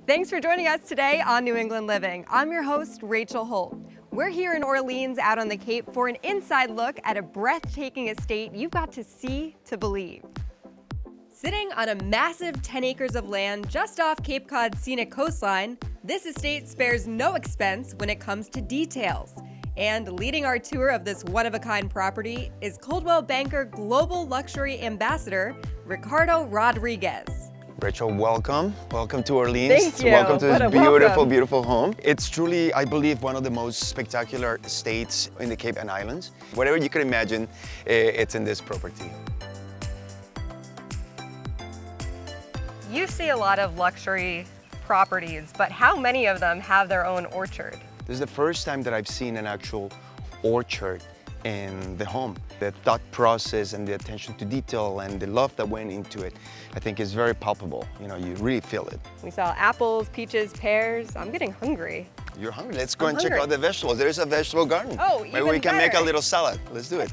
Thanks for joining us today on New England Living. I'm your host, Rachel Holt. We're here in Orleans out on the Cape for an inside look at a breathtaking estate you've got to see to believe. Sitting on a massive 10 acres of land just off Cape Cod's scenic coastline, this estate spares no expense when it comes to details. And leading our tour of this one-of-a-kind property is Coldwell Banker Global Luxury Ambassador, Ricardo Rodriguez. Rachel, welcome. Welcome to Orleans. Thank you. Welcome to this beautiful, welcome. beautiful home. It's truly, I believe, one of the most spectacular estates in the Cape and Islands. Whatever you can imagine, it's in this property. You see a lot of luxury properties, but how many of them have their own orchard? This is the first time that I've seen an actual orchard in the home. The thought process and the attention to detail and the love that went into it, I think is very palpable. You know, you really feel it. We saw apples, peaches, pears. I'm getting hungry. You're hungry? Let's go and check out the vegetables. There's a vegetable garden. Oh, maybe we can make a little salad. Let's do it.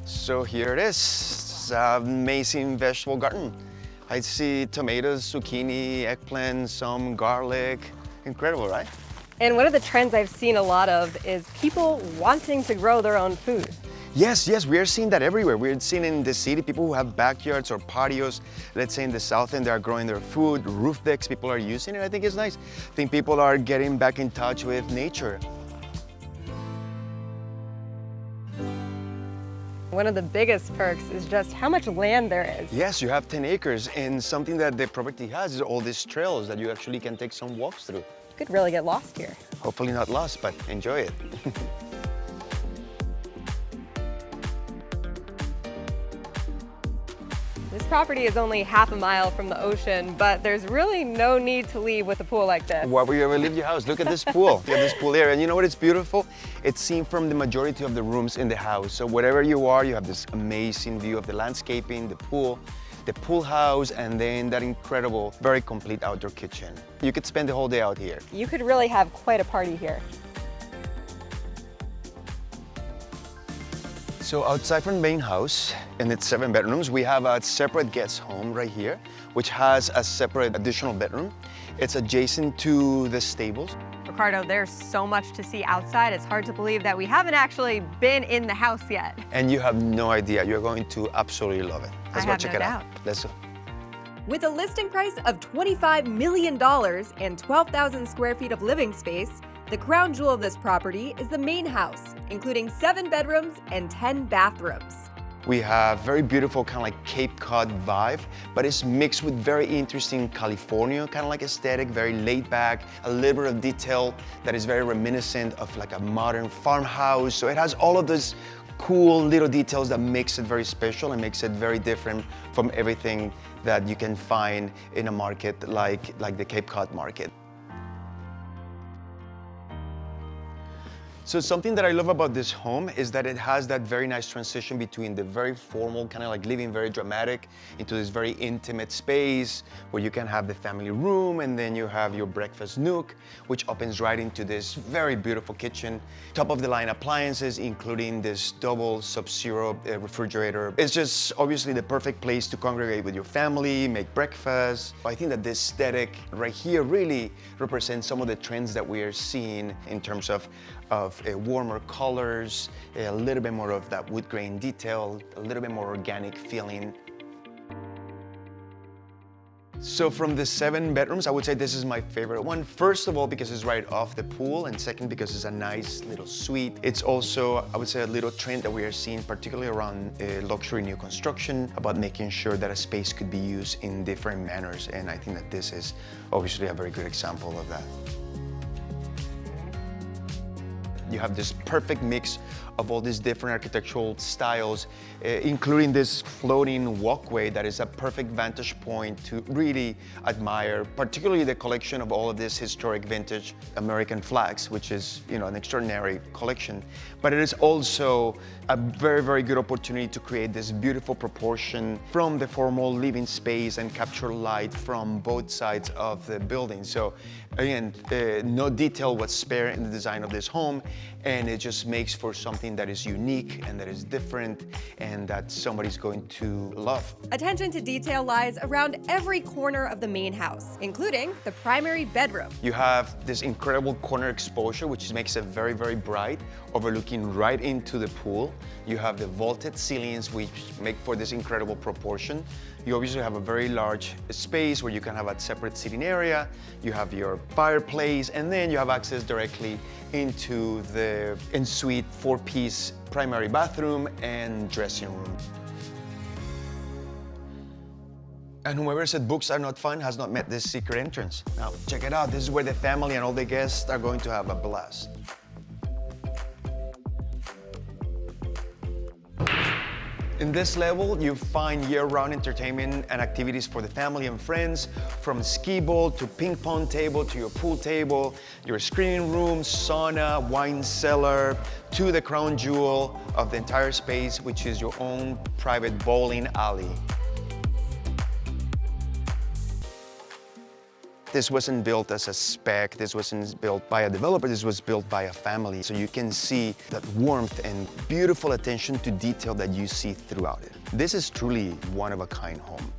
So here it is. It's an amazing vegetable garden. I see tomatoes, zucchini, eggplant, some garlic. Incredible, right? And one of the trends I've seen a lot of is people wanting to grow their own food. Yes, we are seeing that everywhere. We're seeing in the city people who have backyards or patios. Let's say in the south end, they are growing their food. Roof decks, people are using it. I think it's nice. I think people are getting back in touch with nature. One of the biggest perks is just how much land there is. Yes, you have 10 acres, and something that the property has is all these trails that you actually can take some walks through. You could really get lost here. Hopefully not lost, but enjoy it. This property is only half a mile from the ocean, but there's really no need to leave with a pool like this. Why would you ever leave your house? Look at this pool. Look at this pool area. And you know what? It's beautiful. It's seen from the majority of the rooms in the house. So wherever you are, you have this amazing view of the landscaping, the pool house, and then that incredible, very complete outdoor kitchen. You could spend the whole day out here. You could really have quite a party here. So outside from the main house, and its 7 bedrooms, we have a separate guest home right here, which has a separate additional bedroom. It's adjacent to the stables. Ricardo, there's so much to see outside. It's hard to believe that we haven't actually been in the house yet. And you have no idea. You're going to absolutely love it. Let's go check it out. Let's go. With a listing price of $25 million and 12,000 square feet of living space, the crown jewel of this property is the main house, including 7 bedrooms and 10 bathrooms. We have very beautiful kind of like Cape Cod vibe, but it's mixed with very interesting California kind of like aesthetic, very laid back, a little bit of detail that is very reminiscent of like a modern farmhouse. So it has all of those cool little details that makes it very special and makes it very different from everything that you can find in a market like the Cape Cod market. So something that I love about this home is that it has that very nice transition between the very formal, kind of like living very dramatic, into this very intimate space where you can have the family room and then you have your breakfast nook, which opens right into this very beautiful kitchen. Top of the line appliances, including this double Sub-Zero refrigerator. It's just obviously the perfect place to congregate with your family, make breakfast. I think that this aesthetic right here really represents some of the trends that we are seeing in terms of warmer colors, a little bit more of that wood grain detail, a little bit more organic feeling. So from the 7 bedrooms, I would say this is my favorite one. First of all, because it's right off the pool, and second, because it's a nice little suite. It's also, I would say, a little trend that we are seeing, particularly around luxury new construction, about making sure that a space could be used in different manners. And I think that this is obviously a very good example of that. You have this perfect mix of all these different architectural styles, including this floating walkway that is a perfect vantage point to really admire, particularly the collection of all of this historic vintage American flags, which is, you know, an extraordinary collection. But it is also a very, very good opportunity to create this beautiful proportion from the formal living space and capture light from both sides of the building. So again, no detail was spared in the design of this home, and it just makes for something something that is unique and that is different and that somebody's going to love. Attention to detail lies around every corner of the main house, including the primary bedroom. You have this incredible corner exposure, which makes it very, very bright, overlooking right into the pool. You have the vaulted ceilings, which make for this incredible proportion. You obviously have a very large space where you can have a separate sitting area. You have your fireplace, and then you have access directly into the ensuite 4-piece primary bathroom and dressing room. And whoever said books are not fun has not met this secret entrance. Now, check it out. This is where the family and all the guests are going to have a blast. In this level, you find year-round entertainment and activities for the family and friends, from skee ball to ping pong table to your pool table, your screening room, sauna, wine cellar, to the crown jewel of the entire space, which is your own private bowling alley. This wasn't built as a spec, this wasn't built by a developer, this was built by a family. So you can see that warmth and beautiful attention to detail that you see throughout it. This is truly one-of-a-kind home.